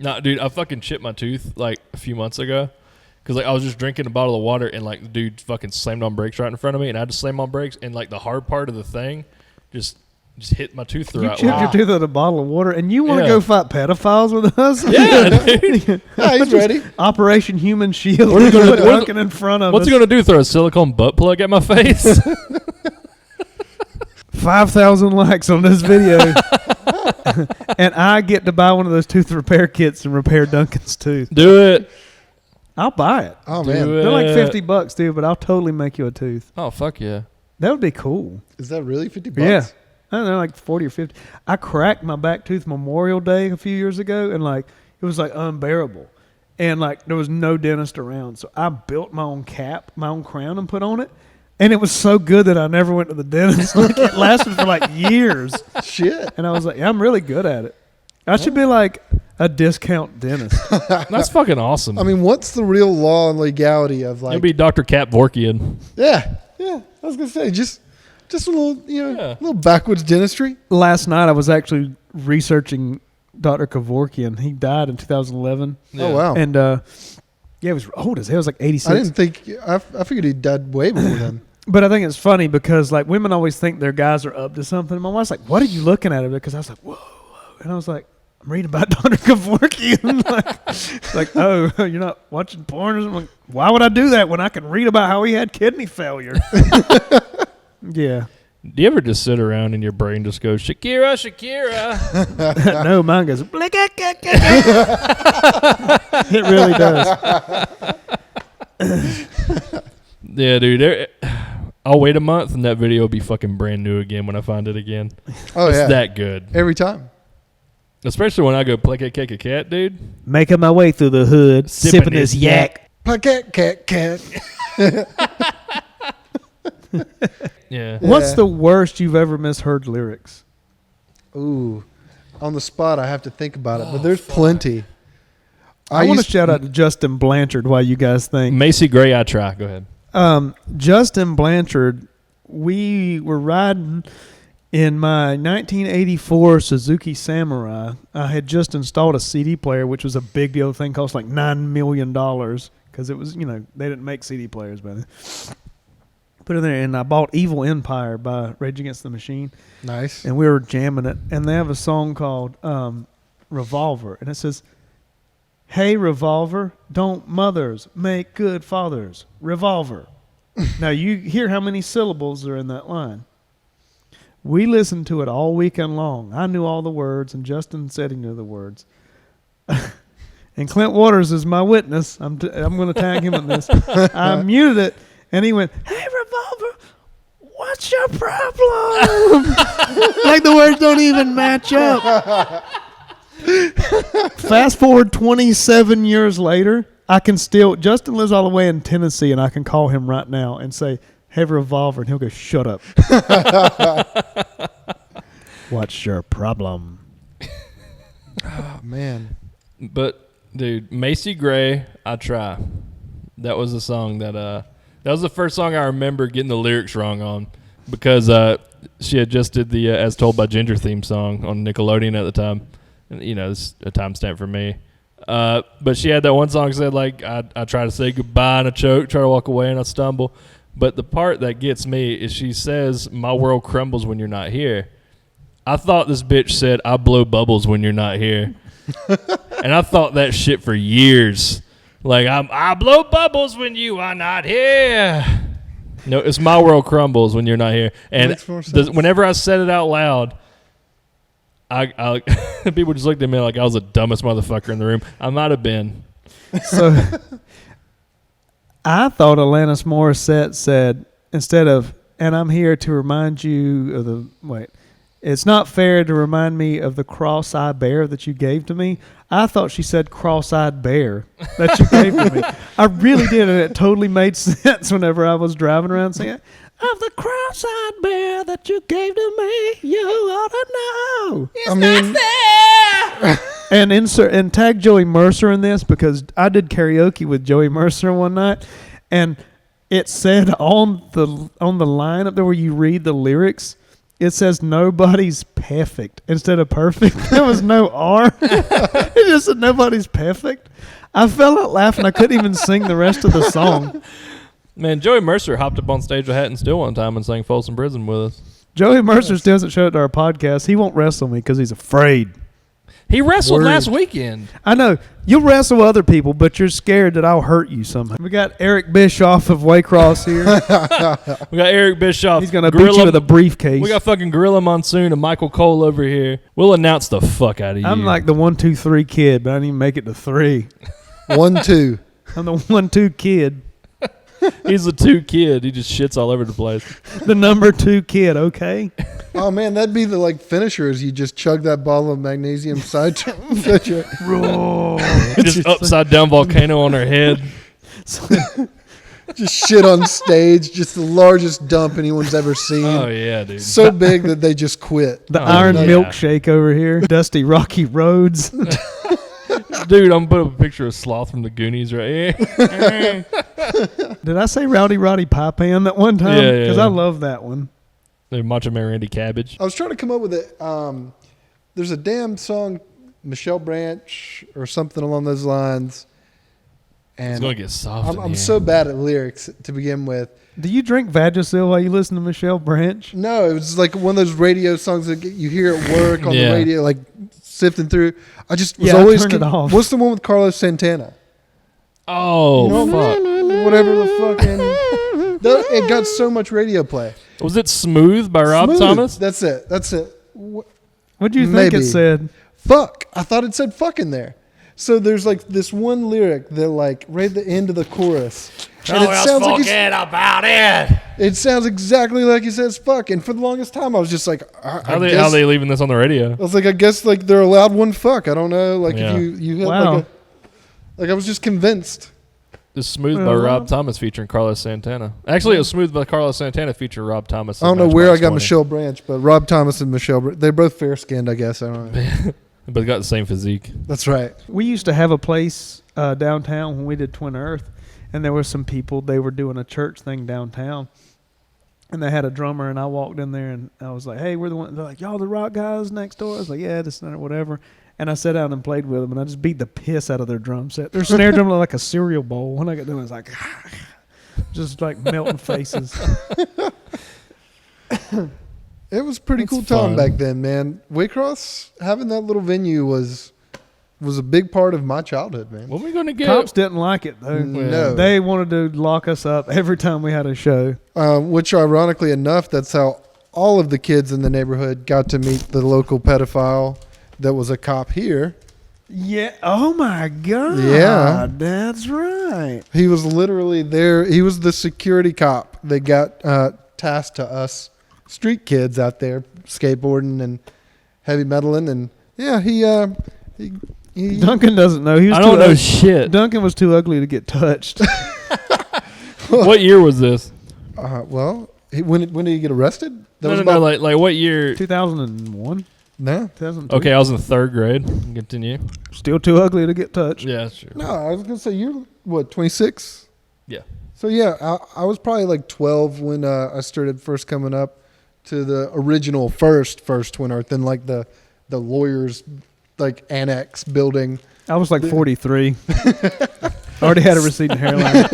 Nah, dude, I fucking chipped my tooth like a few months ago because like I was just drinking a bottle of water and like the dude fucking slammed on brakes right in front of me, and I had to slam on brakes, and like the hard part of the thing just hit my tooth the You right chipped way. your tooth with a bottle of water, and you want to Yeah. go fight pedophiles with us? Yeah, dude. Yeah, he's ready. Operation Human Shield. What are you gonna Put do? Duncan in front of What's us. he gonna do? Throw a silicone butt plug at my face? 5,000 likes on this video. And I get to buy one of those tooth repair kits and repair Duncan's tooth. Do it. I'll buy it. Oh, Do man. it. They're like $50, dude, but I'll totally make you a tooth. Oh fuck yeah. That would be cool. Is that really $50? Yeah. I don't know, like 40 or 50. I cracked my back tooth Memorial Day a few years ago, and like it was like unbearable. And like there was no dentist around. So I built my own cap, my own crown, and put on it. And it was so good that I never went to the dentist. Like it lasted for like years. Shit. And I was like, yeah, I'm really good at it. I should be like, A discount dentist. That's fucking awesome. I mean, what's the real law and legality of like? It'll be Dr. Kapvorkian. Yeah. I was gonna say just a little, a little backwoods dentistry. Last night I was actually researching Dr. Kevorkian. He died in 2011. Oh wow. And he was old as hell. He was like 86. I didn't think. I figured he died way before then. But I think it's funny because like women always think their guys are up to something. My wife's like, "What are you looking at?" Because I was like, "Whoa," and I was like, "I'm reading about Dr. Kevorkian." like, "Oh, you're not watching porn?" I'm like, "Why would I do that when I can read about how he had kidney failure?" Yeah. Do you ever just sit around and your brain just goes, Shakira, Shakira? No, mine goes, it really does. Yeah, dude. I'll wait a month and that video will be fucking brand new again when I find it again. Oh, it's yeah. that good. Every time. Especially when I go play cat, dude. Making my way through the hood, sipping this yak. Cat. Yeah. What's the worst you've ever misheard lyrics? Ooh. On the spot, I have to think about it, but there's plenty. I want to shout out to Justin Blanchard while you guys think. Macy Gray, I try. Go ahead. Justin Blanchard, we were riding in my 1984 Suzuki Samurai. I had just installed a CD player, which was a big deal. The thing cost like $9 million because it was, they didn't make CD players by then. Put it in there, and I bought Evil Empire by Rage Against the Machine. Nice. And we were jamming it, and they have a song called Revolver, and it says, "Hey, Revolver, don't mothers make good fathers? Revolver." Now, you hear how many syllables are in that line. We listened to it all weekend long. I knew all the words, and Justin said he knew the words. And Clint Waters is my witness. I'm going to tag him in this. I muted it, and he went, "Hey, Revolver, what's your problem?" Like the words don't even match up. Fast forward 27 years later, I can still, Justin lives all the way in Tennessee, and I can call him right now and say, "Hey, Revolver," and he'll go, "Shut up." What's your problem? Oh, man. But, dude, Macy Gray, I try. That was the song that was the first song I remember getting the lyrics wrong on because she had just did the As Told by Ginger theme song on Nickelodeon at the time. And, it's a timestamp for me. But she had that one song that said, like, I try to say goodbye and I choke, try to walk away and I stumble. But the part that gets me is she says, "My world crumbles when you're not here." I thought this bitch said, "I blow bubbles when you're not here." And I thought that shit for years. Like, I blow bubbles when you are not here. No, it's "My world crumbles when you're not here." And Makes more sense. whenever I said it out loud, I people just looked at me like I was the dumbest motherfucker in the room. I might have been. So I thought Alanis Morissette said, instead of, "And I'm here to remind you of the," "It's not fair to remind me of the cross-eyed bear that you gave to me." I thought she said cross-eyed bear that you gave to me. I really did, and it totally made sense whenever I was driving around saying, "Of the cross-eyed bear that you gave to me, you ought to know." It's not fair. And tag Joey Mercer in this because I did karaoke with Joey Mercer one night, and it said on the line up there where you read the lyrics, it says "nobody's perfect" instead of perfect. There was no R. It just said "nobody's perfect." I fell out laughing. I couldn't even sing the rest of the song. Man, Joey Mercer hopped up on stage with Hat and Steel one time and sang Folsom Prison with us. Joey Mercer still hasn't showed up to our podcast. He won't wrestle me because he's afraid. He wrestled Word. last weekend. I know. You'll wrestle other people, but you're scared that I'll hurt you somehow. We got Eric Bischoff of Waycross here. We got Eric Bischoff. He's going to beat you with a briefcase. We got fucking Gorilla Monsoon and Michael Cole over here. We'll announce the fuck out of you. I'm like the 1, 2, 3 kid, but I didn't even make it to 3. 1, 2. I'm the 1, 2 kid. He's the 2 kid. He just shits all over the place. The number 2 kid, okay? Oh, man, that'd be the, finisher is you just chug that bottle of magnesium side. Just upside down volcano on her head. Just shit on stage. Just the largest dump anyone's ever seen. Oh, yeah, dude. So big that they just quit. The Oh, Iron yeah. Milkshake over here. Dusty Rocky Roads. Dude, I'm gonna put up a picture of Sloth from the Goonies right here. Did I say Rowdy Roddy Pie Pan that one time? Yeah. Because I love that one. The Macho Man Randy Cabbage. I was trying to come up with it. There's a damn song, Michelle Branch or something along those lines. It's And gonna get soft. I'm so bad at lyrics to begin with. Do you drink Vagisil while you listen to Michelle Branch? No, it was like one of those radio songs that you hear at work on the Yeah. radio, like sifting through. I just was Yeah, I always. turned it off. What's the one with Carlos Santana? Oh, You know, fuck. Whatever the fucking. It got so much radio play. Was it Smooth by Rob Smooth. Thomas? That's it. What do you think Maybe. it said? Fuck. I thought it said fuck in there. So there's like this one lyric that like right at the end of the chorus. And it sounds like about it. it sounds exactly like he says fuck. And for the longest time I was just like How are they leaving this on the radio? I was like, I guess like they're allowed one fuck. I don't know. Like Yeah. if you hit Wow. like I was just convinced. It's Smooth by Rob Thomas featuring Carlos Santana. Actually, it was Smooth by Carlos Santana featuring Rob Thomas. I don't know and where I Matchbox got 20. Michelle Branch, but Rob Thomas and Michelle, they're both fair skinned, I guess. I don't know. But they got the same physique. That's right. We used to have a place downtown when we did Twin Earth, and there were some people, they were doing a church thing downtown, and they had a drummer, and I walked in there, and I was like, hey, we're the one. They're like, y'all the rock guys next door? I was like, yeah, this and that, whatever. And I sat down and played with them, and I just beat the piss out of their drum set. Their snare drum looked like a cereal bowl. When I got done, I was like, just like melting faces. It was a pretty That's cool time fun. back then, man. Waycross, having that little venue was a big part of my childhood, man. When are we going to get? Cops didn't like it, though. No. They wanted to lock us up every time we had a show. Which, ironically enough, that's how all of the kids in the neighborhood got to meet the local pedophile that was a cop here. Yeah. Oh, my God. Yeah. That's right. He was literally there. He was the security cop that got tasked to us street kids out there skateboarding and heavy metaling. And, yeah, he Duncan doesn't know. He was I too don't know ug- shit. Duncan was too ugly to get touched. What year was this? well, when did he get arrested? That was No, about like what year? 2001? no. 2002? Okay, I was in 3rd grade. Continue. Still too ugly to get touched. Yeah, sure. No, I was gonna say you're what 26. Yeah. So yeah, I was probably like 12 when I started first coming up to the original first Twin Earth, and like the lawyers like annex building. I was like 43. Already had a receding hairline.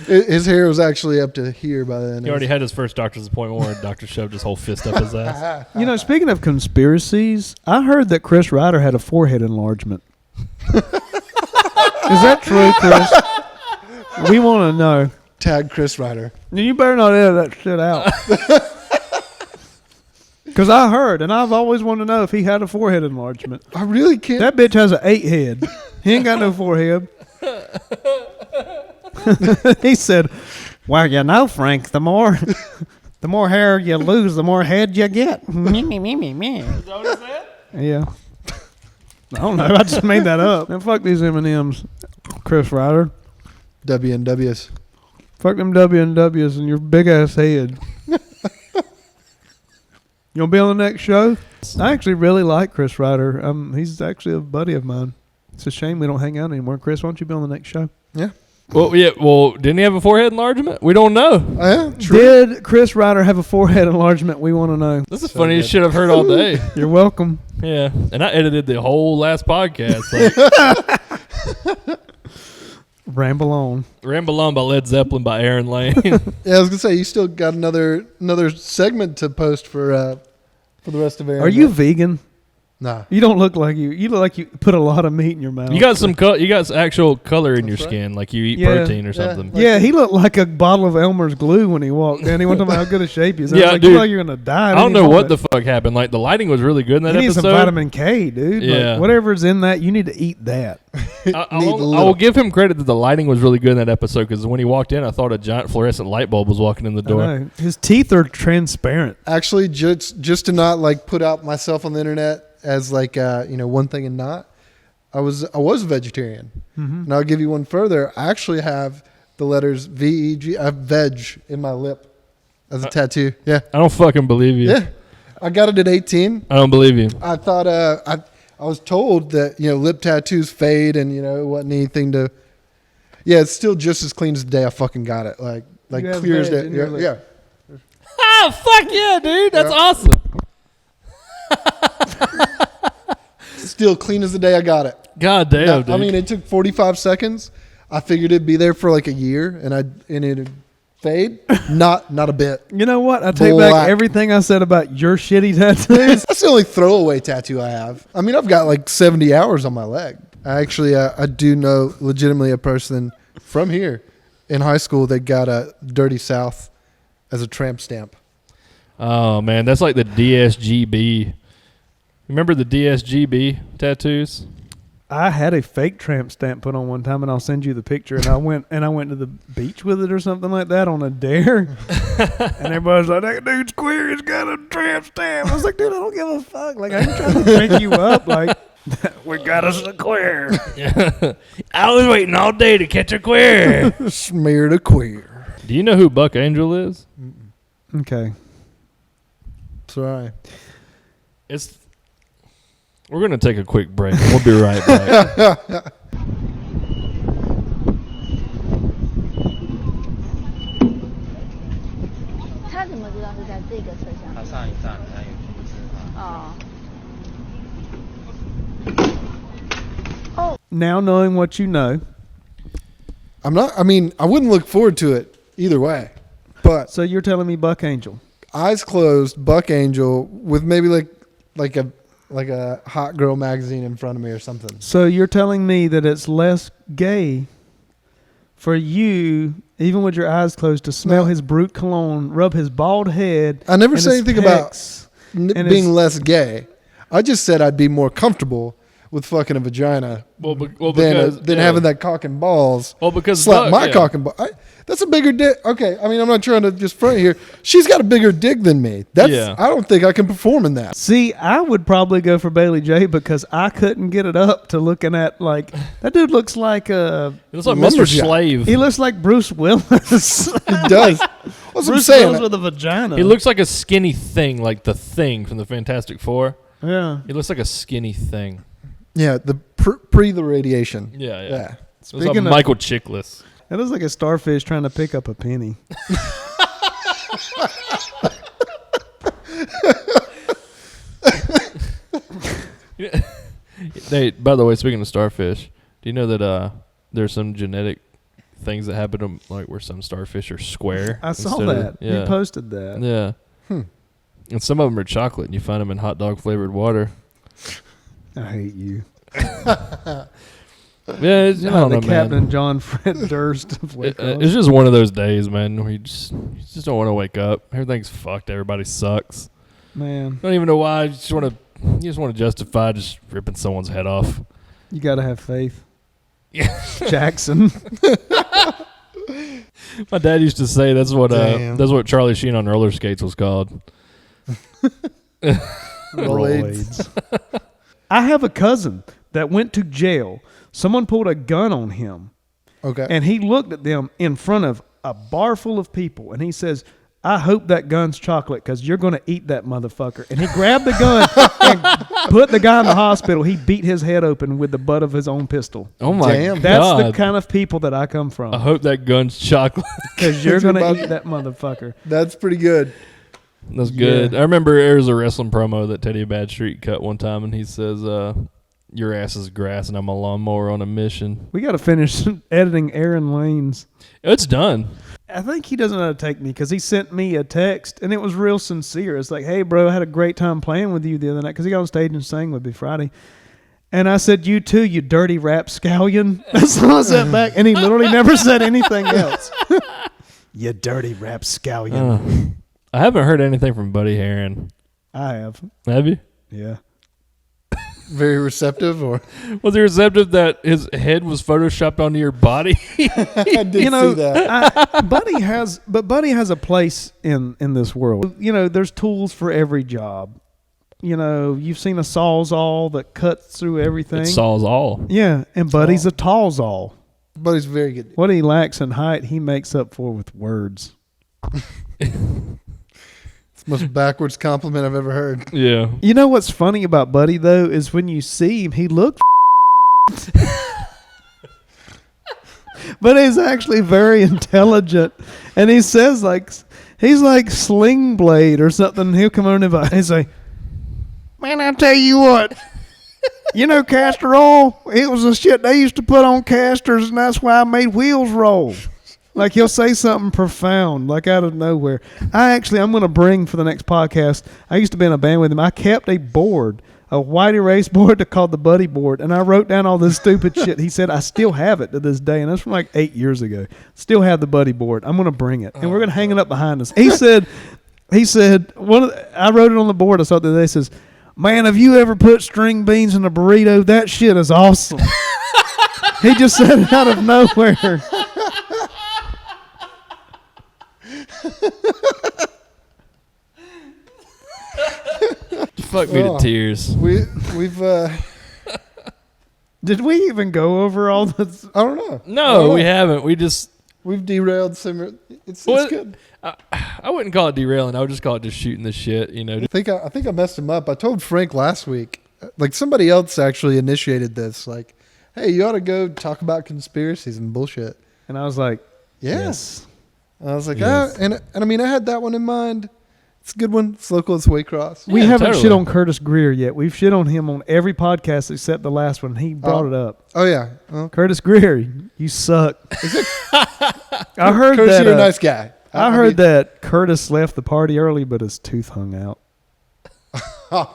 His hair was actually up to here by then. He already had his first doctor's appointment where a doctor shoved his whole fist up his ass. You know, speaking of conspiracies, I heard that Chris Ryder had a forehead enlargement. Is that true, Chris? We want to know. Tag Chris Ryder. You better not edit that shit out. Because I heard, and I've always wanted to know if he had a forehead enlargement. I really can't. That bitch has an 8 head. He ain't got no forehead. He said, well, you know, Frank, the more hair you lose, the more head you get. Is that what he said? Yeah. I don't know. I just made that up. Man, fuck these M&Ms, Chris Ryder. WNWs. Fuck them W&Ws and your big-ass head. You want to be on the next show? I actually really like Chris Ryder. He's actually a buddy of mine. It's a shame we don't hang out anymore. Chris, why don't you be on the next show? Yeah. Well, yeah. Well, didn't he have a forehead enlargement? We don't know. Oh, yeah. True. Did Chris Ryder have a forehead enlargement? We want to know. This is the So funniest good. shit I've heard all day. You're welcome. Yeah, and I edited the whole last podcast. Like, Ramble on. Ramble On by Led Zeppelin by Aaron Lane. Yeah, I was gonna say you still got another segment to post for the rest of Aaron. Are you vegan? Nah. You don't look like you. You look like you put a lot of meat in your mouth. You got some you got actual color in your That's right. skin, like you eat Yeah. protein or Yeah. something. Like Yeah, he looked like a bottle of Elmer's glue when he walked in. He went talking about how good a shape he is. I was Yeah, like, dude. you look like you're gonna die. I don't know what the fuck happened. Like the lighting was really good in that You need episode. some vitamin K, dude. Yeah. Like, whatever's in that, you need to eat that. Need I a will little. give him credit that the lighting was really good in that episode because when he walked in, I thought a giant fluorescent light bulb was walking in the I door. know. His teeth are transparent. Actually, just to not like put out myself on the internet as like one thing and not. I was a vegetarian, Mm-hmm. and I'll give you one further. I actually have the letters VEG. I have veg in my lip as a tattoo. Yeah, I don't fucking believe you. yeah. I got it at 18. I don't believe you. I thought I I was told that, lip tattoos fade and, it wasn't anything to. Yeah, it's still just as clean as the day I fucking got it. Like clear as day. Yeah. Oh, fuck yeah, dude. That's awesome. Still clean as the day I got it. God damn, dude. I mean, it took 45 seconds. I figured it'd be there for like a year, and it'd fade. Not a bit. You know what? I take back everything I said about your shitty tattoos. That's the only throwaway tattoo I have. I mean, I've got like 70 hours on my leg. I do know legitimately a person from here in high school that got a Dirty South as a tramp stamp. Oh, man. That's like the DSGB. Remember the DSGB tattoos? I had a fake tramp stamp put on one time, and I'll send you the picture. And I went to the beach with it or something like that on a dare. And everybody's like, "That dude's queer. He's got a tramp stamp." I was like, "Dude, I don't give a fuck. Like, I'm trying to bring you up. Like, we got us a queer." I was waiting all day to catch a queer. Smeared a queer. Do you know who Buck Angel is? Okay. Sorry. We're going to take a quick break. We'll be right back. Now knowing what you know. I wouldn't look forward to it either way. But So you're telling me Buck Angel. eyes closed, Buck Angel with maybe like a hot girl magazine in front of me or something. So you're telling me that it's less gay for you, even with your eyes closed, to smell his brute cologne, rub his bald head. I never said anything about and being less gay. I just said I'd be more comfortable with fucking a vagina than having that cock and balls. Well, because slap my cock and ball. That's a bigger dick. Okay, I mean, I'm not trying to just front here. She's got a bigger dick than me. I don't think I can perform in that. See, I would probably go for Bailey J because I couldn't get it up to looking at, like, that dude looks like a... He looks like Mr. Slave. He looks like Bruce Willis. He does. What's Bruce saying? Willis with a vagina. He looks like a skinny thing, like the Thing from the Fantastic Four. Yeah. He looks like a skinny thing. Yeah, the pre the radiation. Yeah. Yeah. It was Speaking like of- Michael Chiklis. That looks like a starfish trying to pick up a penny. Hey, by the way, speaking of starfish, do you know that there's some genetic things that happen to, like, where some starfish are square? I saw instead of- that. yeah. You posted that. Yeah. Hmm. And some of them are chocolate, and you find them in hot dog flavored water. I hate you. Yeah, I don't know, Captain man. John Fred Durst of Waycross. It's just one of those days, man, where you just don't want to wake up. Everything's fucked. Everybody sucks. Man, I don't even know why. You just want to justify just ripping someone's head off. you got to have faith. Yeah. Jackson. My dad used to say that's what Damn. Charlie Sheen on roller skates was called. Rolades. I have a cousin that went to jail. Someone pulled a gun on him, Okay. and he looked at them in front of a bar full of people, and he says, "I hope that gun's chocolate because you're going to eat that motherfucker." And he grabbed the gun and put the guy in the hospital. He beat his head open with the butt of his own pistol. Oh my Damn. That's god! the kind of people that I come from. I hope that gun's chocolate. Because you're You're going to about- eat that motherfucker. That's pretty good. That's good. I remember there was a wrestling promo that Teddy Badstreet cut one time, and he says, "Your ass is grass, and I'm a lawnmower on a mission." We got to finish editing Aaron Lane's. It's done. I think he doesn't know how to take me because he sent me a text, and it was real sincere. It's like, "Hey, bro, I had a great time playing with you the other night," because he got on stage and sang with me Friday. And I said, "You too, you dirty rapscallion." That's all I said back, and he literally never said anything else. You dirty rapscallion. I haven't heard anything from Buddy Herrin. I have. Have you? Yeah. Very receptive, or Was he receptive that his head was photoshopped onto your body? I did see that. Buddy has a place in this world. You know, there's tools for every job. You know, you've seen a sawzall that cuts through everything. It saws all. Yeah, and Buddy's a tallzall. But he's very good. What he lacks in height, he makes up for with words. It's the most backwards compliment I've ever heard. Yeah. You know what's funny about Buddy though is when you see him, he looks, but he's actually very intelligent, and he says like he's like Sling Blade or something. He'll come on and he's like, "Man, I tell you what." You know castor oil? It was the shit they used to put on castors, and that's why I made wheels roll. Like he'll say something profound, like out of nowhere. I'm going to bring for the next podcast. I used to be in a band with him. I kept a board, a white erase board called the Buddy board, and I wrote down all this stupid shit. He said I still have it to this day, and that's from like 8 years ago. Still have the Buddy board. I'm going to bring it, and we're going to hang it up behind us. He said, I wrote it on the board. I saw it the other day. It says, "Man, have you ever put string beans in a burrito? That shit is awesome." He just said it out of nowhere. Fuck me to tears. We've Did we even go over all this? I don't know. No, we haven't. We've derailed some. It's good. I wouldn't call it derailing. I would just call it just shooting the shit. You know. I think I messed him up. I told Frank last week, like somebody else actually initiated this. Like, hey, you ought to go talk about conspiracies and bullshit. And I was like, Yeah. yes. I was like, Yes. and I mean, I had that one in mind. It's a good one. It's local. It's Waycross. We Yeah, haven't totally. shit on Curtis Greer yet. We've shit on him on every podcast except the last one. He brought it up. Oh yeah. Well, Curtis Greer, you suck. I heard Curtis, that. you're a nice guy. I heard that Curtis left the party early, but his tooth hung out. I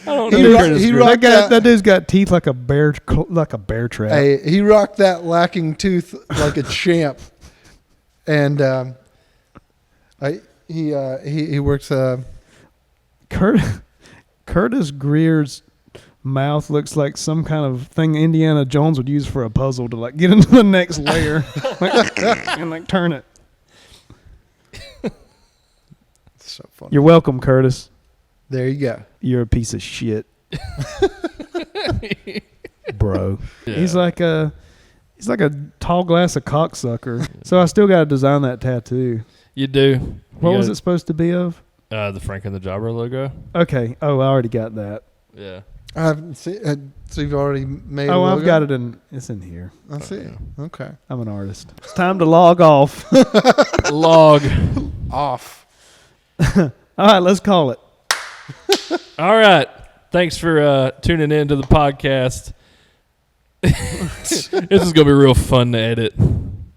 don't He know. rock- Curtis he Greer. rock- That dude's got teeth like a bear trap. Hey, he rocked that lacking tooth like a champ, and he works. Curtis Greer's mouth looks like some kind of thing Indiana Jones would use for a puzzle to like get into the next layer and like turn it. So funny. You're welcome, Curtis. There you go. You're a piece of shit, bro. Yeah. He's like a tall glass of cocksucker. So I still got to design that tattoo. You do. What was it supposed to be of? The Frank and the Jobber logo. Okay. Oh, I already got that. Yeah. I haven't seen. So you've already made. Oh, a logo? I've got it in. It's in here. I see. Okay. I'm an artist. It's time to log off. Log. Off. All right, let's call it. All right. Thanks for tuning in to the podcast. This is going to be real fun to edit.